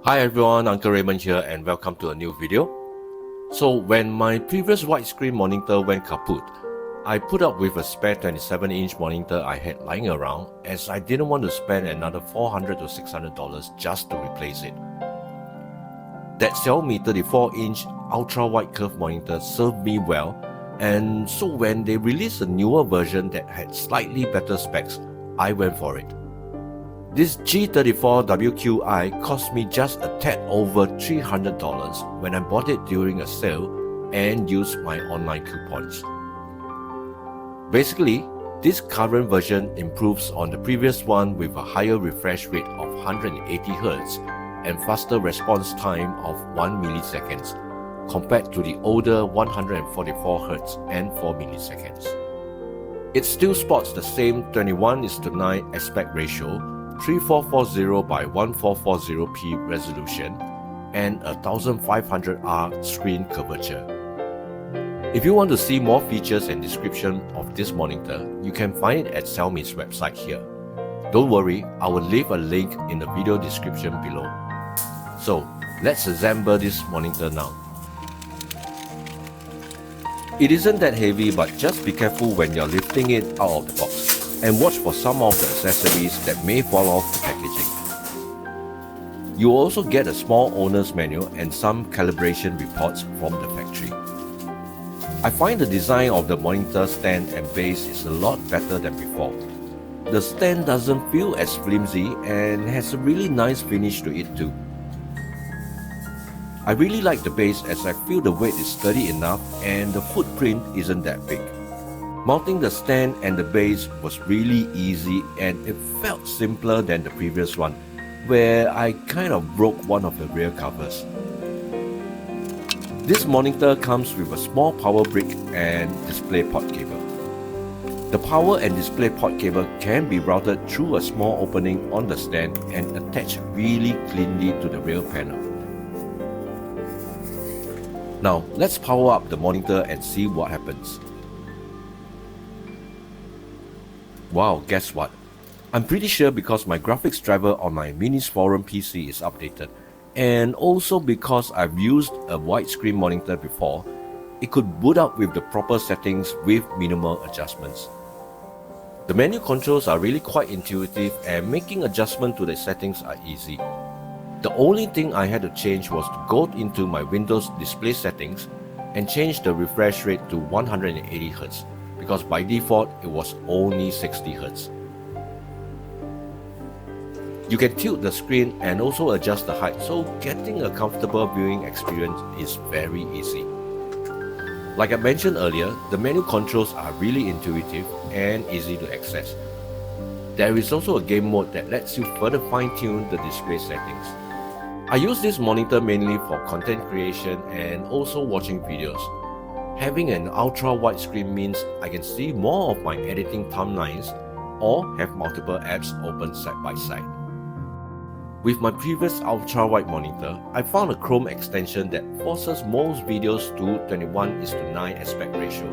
Hi everyone, Uncle Raymond here and welcome to a new video. So when my previous widescreen monitor went kaput, I put up with a spare 27-inch monitor I had lying around as I didn't want to spend another $400 to $600 just to replace it. That Xiaomi 34-inch ultra-wide curved monitor served me well, and so when they released a newer version that had slightly better specs, I went for it. This G34WQi cost me just a tad over $300 when I bought it during a sale and used my online coupons. Basically, this current version improves on the previous one with a higher refresh rate of 180Hz and faster response time of 1 milliseconds compared to the older 144Hz and 4 milliseconds. It still sports the same 21:9 aspect ratio, 3440 by 1440p resolution, and a 1500R screen curvature. If you want to see more features and description of this monitor, you can find it at Xiaomi's website here. Don't worry, I will leave a link in the video description below. So, let's assemble this monitor now. It isn't that heavy, but just be careful when you're lifting it out of the box, and watch for some of the accessories that may fall off the packaging. You will also get a small owner's manual and some calibration reports from the factory. I find the design of the monitor stand and base is a lot better than before. The stand doesn't feel as flimsy and has a really nice finish to it too. I really like the base as I feel the weight is sturdy enough and the footprint isn't that big. Mounting the stand and the base was really easy and it felt simpler than the previous one, where I kind of broke one of the rear covers. This monitor comes with a small power brick and display port cable. The power and display port cable can be routed through a small opening on the stand and attached really cleanly to the rear panel. Now, let's power up the monitor and see what happens. Wow, guess what? I'm pretty sure because my graphics driver on my Minis Forum PC is updated, and also because I've used a widescreen monitor before, it could boot up with the proper settings with minimal adjustments. The menu controls are really quite intuitive and making adjustment to the settings are easy. The only thing I had to change was to go into my Windows display settings and change the refresh rate to 180Hz because by default it was only 60Hz. You can tilt the screen and also adjust the height, so getting a comfortable viewing experience is very easy. Like I mentioned earlier, the menu controls are really intuitive and easy to access. There is also a game mode that lets you further fine-tune the display settings. I use this monitor mainly for content creation and also watching videos. Having an ultra-wide screen means I can see more of my editing timelines or have multiple apps open side by side. With my previous ultra-wide monitor, I found a Chrome extension that forces most videos to 21:9 aspect ratio.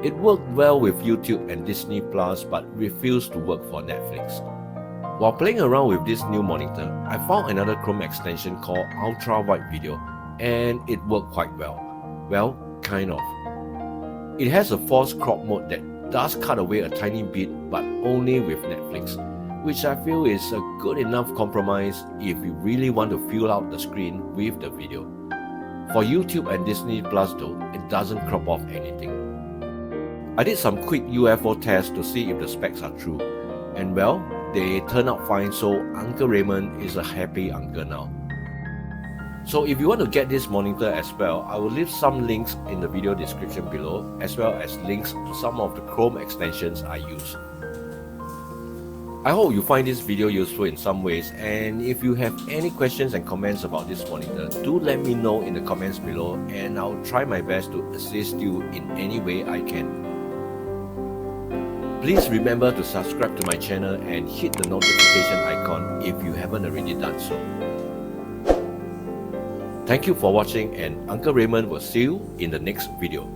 It worked well with YouTube and Disney Plus but refused to work for Netflix. While playing around with this new monitor, I found another Chrome extension called Ultrawide Video and it worked quite well. Well, kind of. It has a forced crop mode that does cut away a tiny bit but only with Netflix, which I feel is a good enough compromise if you really want to fill out the screen with the video. For YouTube and Disney Plus though, it doesn't crop off anything. I did some quick UFO tests to see if the specs are true, and well, they turned out fine, so Uncle Raymond is a happy uncle now. So if you want to get this monitor as well, I will leave some links in the video description below, as well as links to some of the Chrome extensions I use. I hope you find this video useful in some ways, and if you have any questions and comments about this monitor, do let me know in the comments below and I'll try my best to assist you in any way I can. Please remember to subscribe to my channel and hit the notification icon if you haven't already done so. Thank you for watching, and Uncle Raymond will see you in the next video.